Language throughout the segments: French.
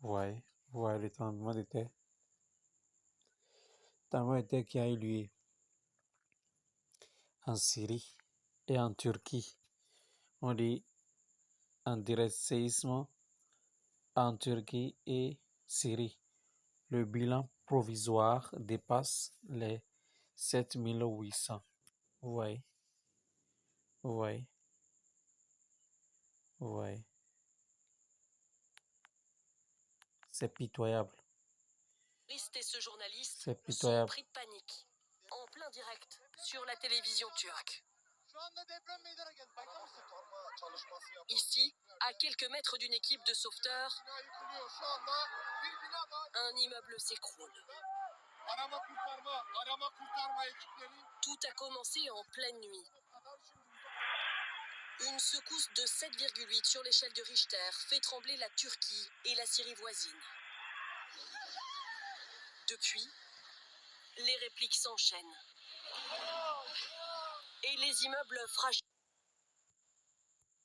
Ouais, ouais, le tremblement de terre qui a eu lieu en Syrie et en Turquie. On dit en direct séisme en Turquie et Syrie. Le bilan provisoire dépasse les 7800. Ouais, ouais, ouais. C'est pitoyable. Et ce journaliste C'est sont pitoyable. pris de panique en plein direct sur la télévision turque. Ici, à quelques mètres d'une équipe de sauveteurs, un immeuble s'écroule. Tout a commencé en pleine nuit. Une secousse de 7,8 sur l'échelle de Richter fait trembler la Turquie et la Syrie voisine. Depuis, les répliques s'enchaînent. Et les immeubles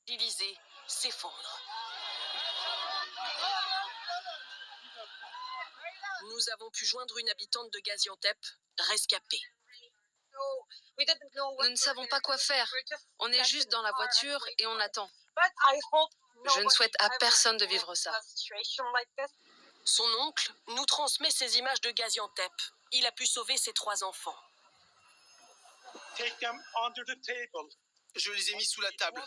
fragilisés s'effondrent. Nous avons pu joindre une habitante de Gaziantep, rescapée. Nous ne savons pas quoi faire. On est juste dans la voiture et on attend. Je ne souhaite à personne de vivre ça. Son oncle nous transmet ces images de Gaziantep. Il a pu sauver ses 3 enfants. Je les ai mis sous la table,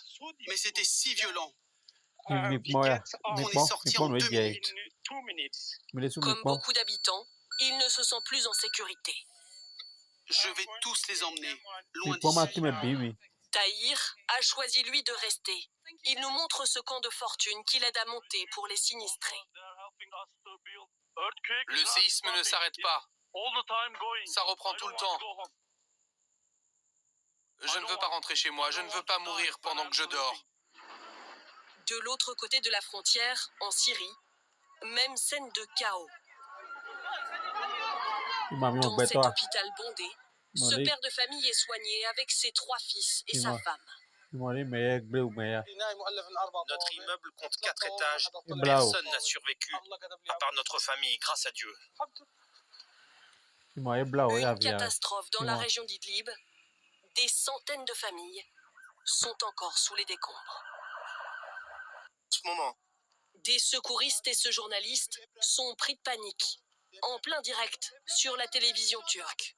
mais c'était si violent. On est sorti en 2 minutes. Comme beaucoup d'habitants, il ne se sent plus en sécurité. Je vais tous les emmener, loin d'ici. Tahir a choisi, lui, de rester. Il nous montre ce camp de fortune qu'il aide à monter pour les sinistrés. Le séisme ne s'arrête pas. Ça reprend tout le temps. Je ne veux pas rentrer chez moi. Je ne veux pas mourir pendant que je dors. De l'autre côté de la frontière, en Syrie, même scène de chaos. Dans cet hôpital bondé, ce père de famille est soigné avec ses 3 fils et sa femme. Notre immeuble compte 4 étages. Personne n'a survécu, à part notre famille, grâce à Dieu. Une catastrophe dans la région d'Idlib. Des centaines de familles sont encore sous les décombres. Ce moment. Des secouristes et ce journaliste sont pris de panique, en plein direct sur la télévision turque.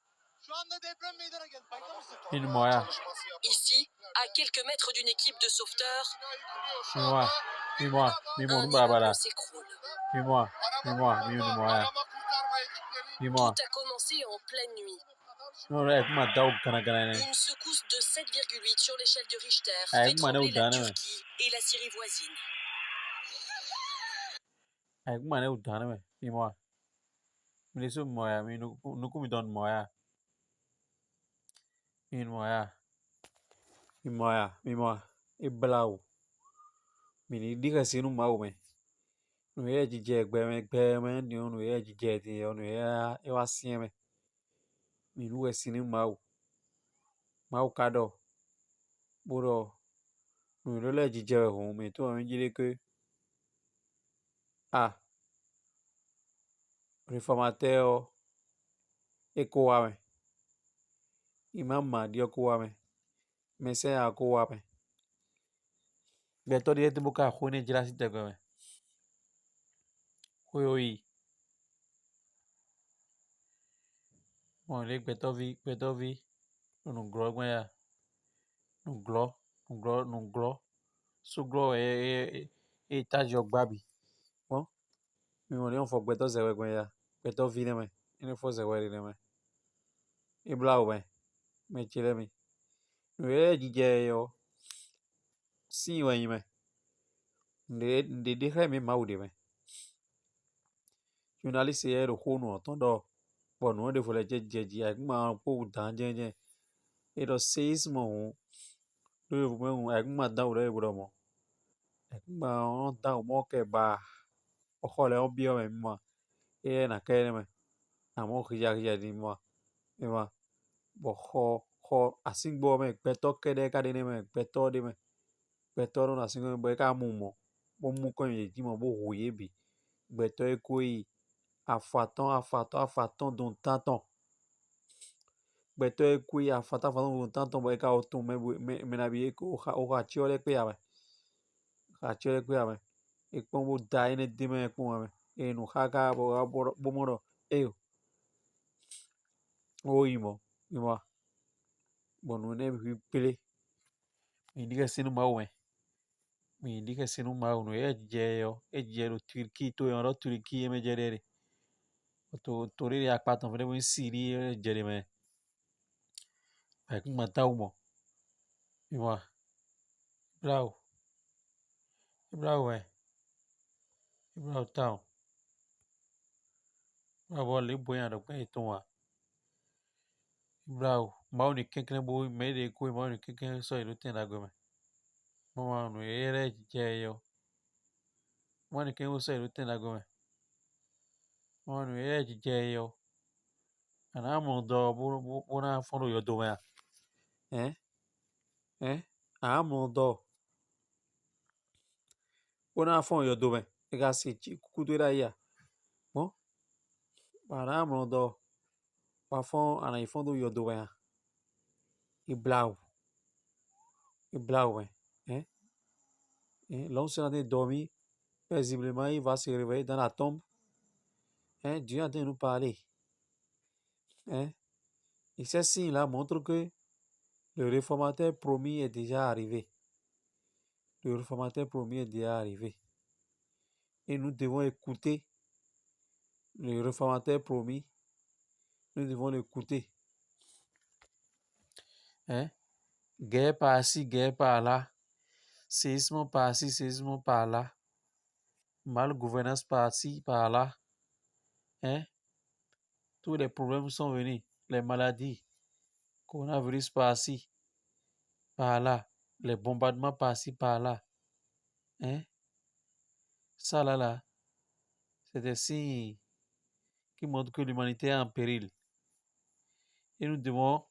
Ici, à quelques mètres d'une équipe de sauveteurs, un immeuble s'écroule. Tout a commencé en pleine nuit. Une secousse de 7,8 sur l'échelle de Richter fait trembler la Turquie et la Syrie voisine. Réformateur ECOWAME Imam Mahdi ECOWAME Messiah ECOWAME Beto di buka khune jela site gweme oui bon les betovi no gro gwe no gro sugro e tajo gbabi bon mi won le on fo beto zewe gwe ya beto vi me ene fo zewe le me ibla o me chile mi no e jije yo si wa yime de me maude me journaliste ye ro khonu otondo bon no de fo le jeje agma po dan jeje e do séisme on le mo agma da o le bro mo agma on da o mo ke ba o khole o bio me mo e na ke me na mo khija di mo e ma bo kho asingbo me peto kede ka de me peto de me peto no asingbo me bo ka mu mo bo mu ko ye ji mo bo huye bi gbẹ̀tọ́ ekui afatɔn don tantɔn gbẹ̀tọ́ ekui afatɔn don tantɔn bɔ eka otun mɛnabi eko oxatsiɔ lɛ kpe yame xatsiɔ lɛ kpe yame ekpɔn bo da ene demɛ ekpɔn yame enu xaka bɔ bomɔdɔ eyo oyimɔ imɔ bɔnu ne bi kpele mi dike sinu ma wɛ mi dike sinu ma wɛ no ejɛ lo Turki to yɔn lɔ Turki emedzɛ de de to de de akpatɔn fɛnɛ bo Syrie ejɛ de mɛ ekuma ta wumɔ imɔ bravo wɛ bravo town bravo le bonya do pe to wa bravo ma ni kenken bo me de ko ma ni kenken so ilu ten dago me mo no ere je yo mo ni kenken so ilu ten dago me mo no ere je yo ana mo do bo na fon yo do me a mo do bo na fon yo do me e ga si chi ku do da ya mo para mo do pa fon ana ifon do yo do me e bravo l'homme s'est en train de dormir. Paisiblement, il va se réveiller dans la tombe. Dieu est en train de nous parler. Et ces signes-là montrent que le réformateur promis est déjà arrivé. Le réformateur promis est déjà arrivé. Et nous devons écouter le réformateur promis. Nous devons l'écouter. Guerre par-ci, guerre par-là. Séisme par-ci, séisme par-là. Malgouvernance par-ci, par-là. Tous les problèmes sont venus. Les maladies. Coronavirus par-ci, par-là. Les bombardements par-ci, par-là. Ça là, c'est des signes qui montrent que l'humanité est en péril. Et nous devons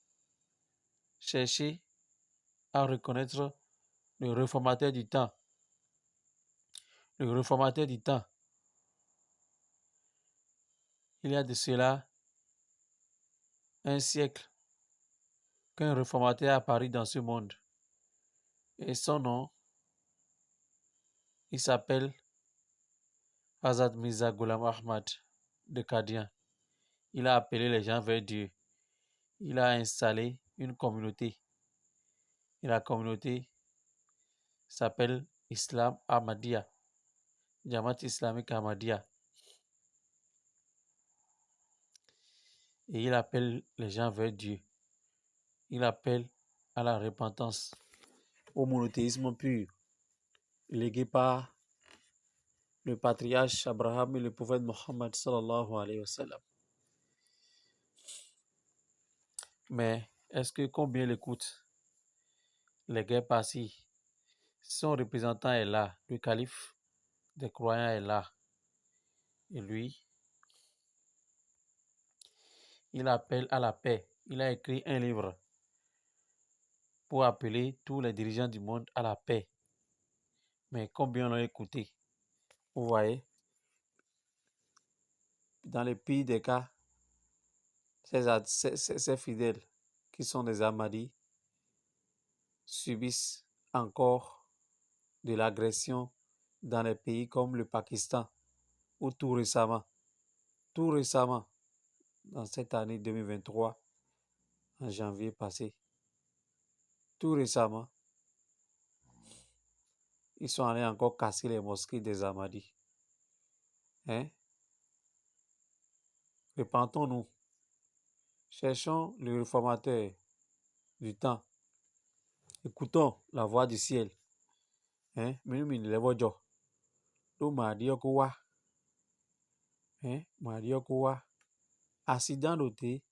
chercher à reconnaître le réformateur du temps. Le réformateur du temps. Il y a de cela un siècle qu'un réformateur est apparu dans ce monde. Et son nom, il s'appelle Hazrat Mirza Ghulam Ahmad de Qadian. Il a appelé les gens vers Dieu. Il a installé une communauté. Et la communauté s'appelle Islam Ahmadiyya. Jamaat islamique Ahmadiyya. Et il appelle les gens vers Dieu. Il appelle à la repentance, au monothéisme pur, légué par le patriarche Abraham et le prophète Mohammed sallallahu alayhi wa sallam. Mais est-ce que combien l'écoute? Les guerres par-ci, son représentant est là, le calife des croyants est là. Et lui, il appelle à la paix. Il a écrit un livre pour appeler tous les dirigeants du monde à la paix. Mais combien l'ont écouté? Vous voyez, dans le pire des cas, ces fidèles qui sont des Ahmadis subissent encore de l'agression dans les pays comme le Pakistan, où tout récemment, dans cette année 2023, en janvier passé, tout récemment, ils sont allés encore casser les mosquées des Ahmadis. Repentons-nous. Cherchons le réformateur du temps. Écoutons la voix du ciel. Minumi ni levojo. Lo maadioko wa. Maadioko wa. Accident doté.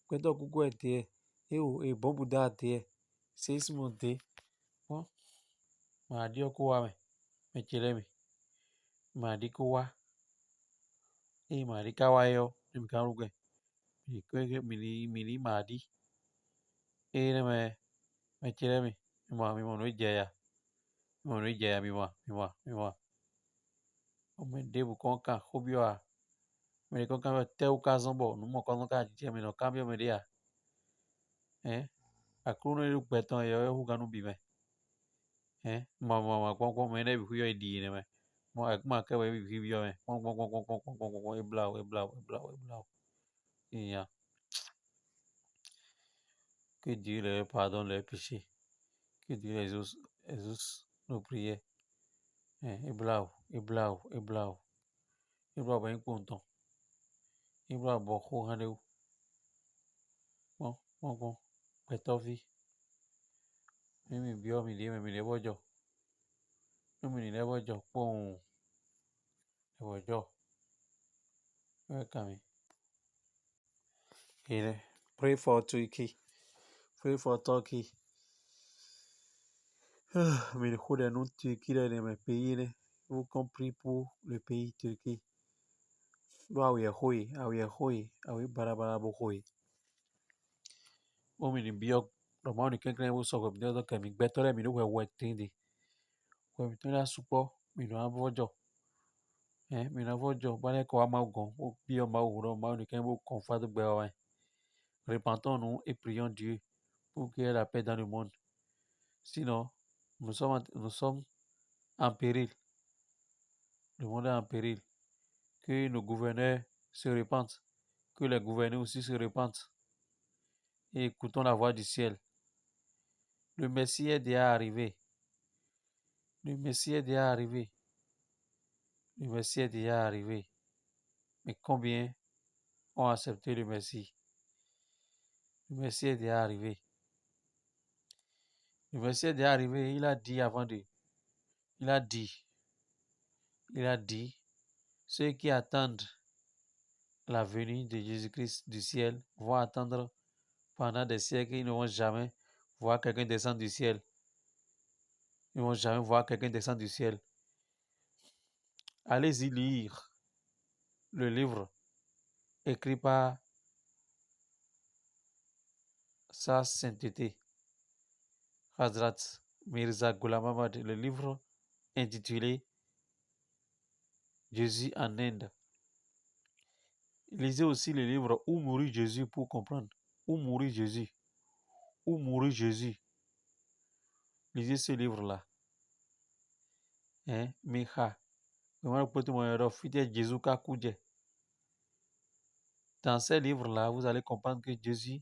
Kweto kuku ete. E bombu da ate. Séisme te. Bon. Maadioko wa me. Mechelemi. Maadiko wa. Maadika wa yo. Nimikaruge. Mini maadi. Me. Mechelemi. Mimo no ijaya. Mimo no ijaya mimo. On me dit qu'on can hobioa. Mais qu'on can te ou kazombo. Nous mon qu'on can dire mais non cambio me dia. A kruno lu beton yo hu ganu bime. Ma kon me ne bi yo di ne me. Mo ak ma ke we bi yo me. Kon e blau. Yeah. Que Dieu leur pardonne leurs péchés. Que Dieu les exauce nos prières. E blau. Ben content. E blau bo ho haneu. Bon. Betovi. Mi bio mi die mi lebo jo. Mi lebo jo. Pon. Lebo jo. Kami. Pray for Turkey. Pray for Turkey. Mais le coup de nous Turquie dans mes pays, vous compris pour le pays Turquie. Awi barabara bohoi. O mi bio, lo ma ni kenkren wo so ko bi do ke mi gbetore mi no we tindi. Ko mi to la supo mi no avojo. Mi no avojo ba le ko ama ogon, o bio ma owuro ma ni ken wo confade gbe wa. Repentons-nous et prions Dieu pour qu'il y ait la paix dans le monde. Sinon, nous sommes en péril. Le monde est en péril. Que nos gouverneurs se repentent. Que les gouverneurs aussi se repentent. Et écoutons la voix du ciel. Le Messie est déjà arrivé. Mais combien ont accepté le Messie? Le Messie est déjà arrivé. Il a dit il a dit, ceux qui attendent la venue de Jésus-Christ du ciel vont attendre pendant des siècles, ils ne vont jamais voir quelqu'un descendre du ciel. Allez-y lire le livre écrit par sa sainteté, Hazrat Mirza Ghulam Ahmad, le livre intitulé Jésus en Inde. Lisez aussi le livre Où mourit Jésus pour comprendre. Où mourit Jésus. Lisez ce livre-là. Micha. Dans ces livres-là, vous allez comprendre que Jésus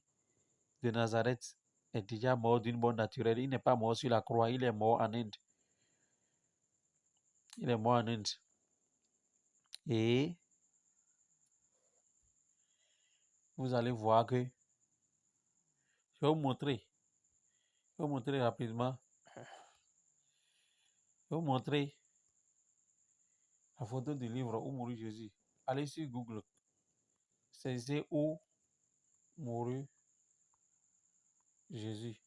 de Nazareth est déjà mort d'une mort naturelle. Il n'est pas mort sur la croix, il est mort en Inde. Et vous allez voir que je vais vous montrer rapidement. Je vais vous montrer la photo du livre Où mourit Jésus. Allez sur Google. C'est Où mourit Jésus.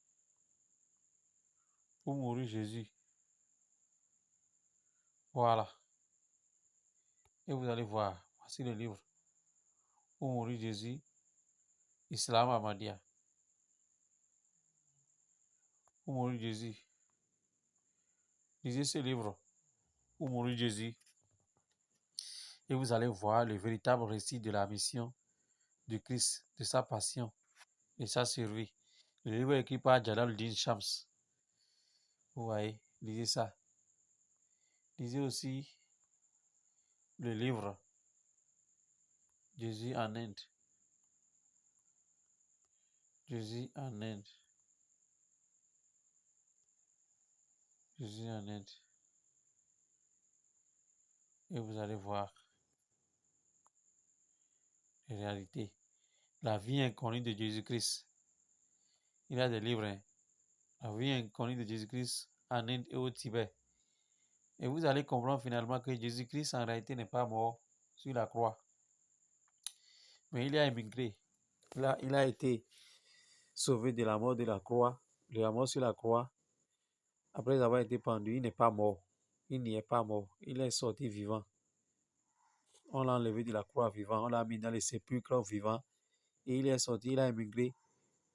Où mourit Jésus. Voilà. Et vous allez voir. Voici le livre. Où mourit Jésus. Islam Ahmadiyya. Où mourit Jésus. Lisez ce livre. Où mourit Jésus. Et vous allez voir le véritable récit de la mission du Christ, de sa passion, de sa survie. Le livre est écrit par Jalaluddin Shams. Vous voyez, lisez ça. Lisez aussi le livre Jésus en Inde. Et vous allez voir les réalités. La vie inconnue de Jésus-Christ. Il y a des livres. La vie inconnue de Jésus-Christ en Inde et au Tibet. Et vous allez comprendre finalement que Jésus-Christ en réalité n'est pas mort sur la croix. Mais il a émigré. Il a été sauvé de la mort de la croix, de la mort sur la croix. Après avoir été pendu, il n'est pas mort. Il n'y est pas mort. Il est sorti vivant. On l'a enlevé de la croix vivant. On l'a mis dans les sépulcres vivants. Et il est sorti, il a émigré,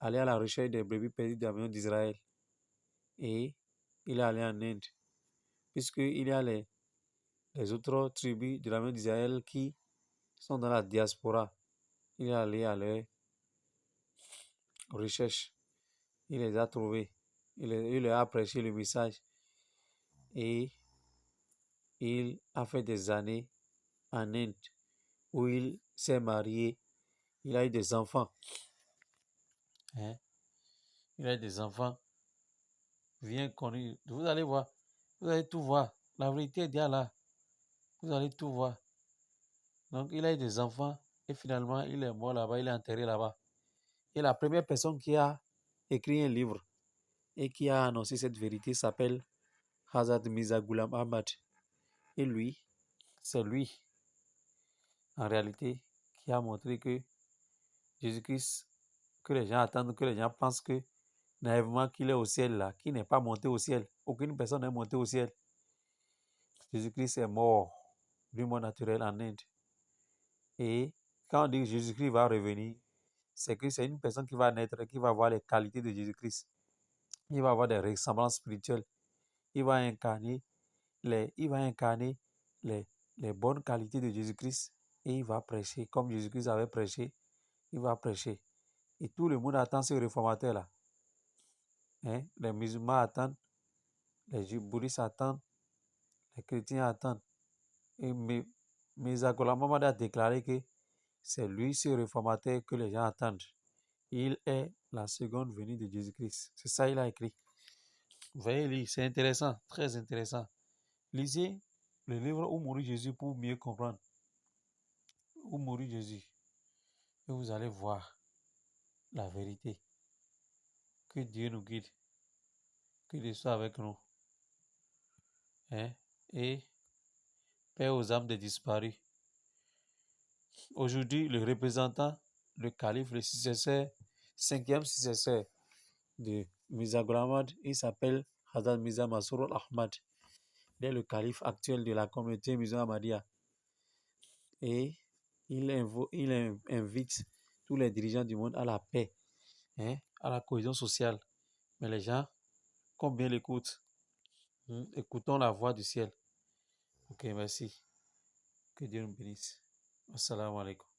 allé à la recherche des brebis perdues de la maison d'Israël. Et il est allé en Inde. Puisqu'il y a les les autres tribus de la main d'Israël qui sont dans la diaspora. Il est allé à leur recherche. Il les a trouvés. Il leur a prêché le message. Et il a fait des années en Inde où il s'est marié. Il a eu des enfants. Il a eu des enfants bien connus. Vous allez voir. Vous allez tout voir. La vérité est déjà là. Vous allez tout voir. Donc, il a eu des enfants et finalement, il est mort là-bas. Il est enterré là-bas. Et la première personne qui a écrit un livre et qui a annoncé cette vérité s'appelle Hazrat Mirza Ghulam Ahmad. Et lui, c'est lui, en réalité, qui a montré que Jésus-Christ, que les gens attendent, que les gens pensent que naïvement qu'il est au ciel là, qu'il n'est pas monté au ciel. Aucune personne n'est montée au ciel. Jésus-Christ est mort du mort naturel en Inde. Et quand on dit que Jésus-Christ va revenir, c'est que c'est une personne qui va naître, qui va avoir les qualités de Jésus-Christ. Il va avoir des ressemblances spirituelles. Il va incarner les bonnes qualités de Jésus-Christ et il va prêcher comme Jésus-Christ avait prêché. Il va prêcher. Et tout le monde attend ce réformateur-là. Les musulmans attendent, les bouddhistes attendent, les chrétiens attendent. Et Mirza Ghulam Ahmad a déclaré que c'est lui ce réformateur que les gens attendent. Il est la seconde venue de Jésus-Christ. C'est ça il a écrit. Vous voyez, lire, c'est intéressant, très intéressant. Lisez le livre Où mourit Jésus pour mieux comprendre. Où mourit Jésus. Et vous allez voir la vérité. Que Dieu nous guide. Que Dieu soit avec nous. Et paix aux âmes des disparus. Aujourd'hui, le représentant, le calife, le successeur, cinquième successeur de Mirza Ghulam Ahmad, il s'appelle Hazrat Mirza Masroor Ahmad. Il est le calife actuel de la communauté musulmane Ahmadiyya. Et il invite tous les dirigeants du monde à la paix, à la cohésion sociale. Mais les gens, combien l'écoutent? Écoutons la voix du ciel. Ok, merci. Que Dieu nous bénisse. Assalamu alaikum.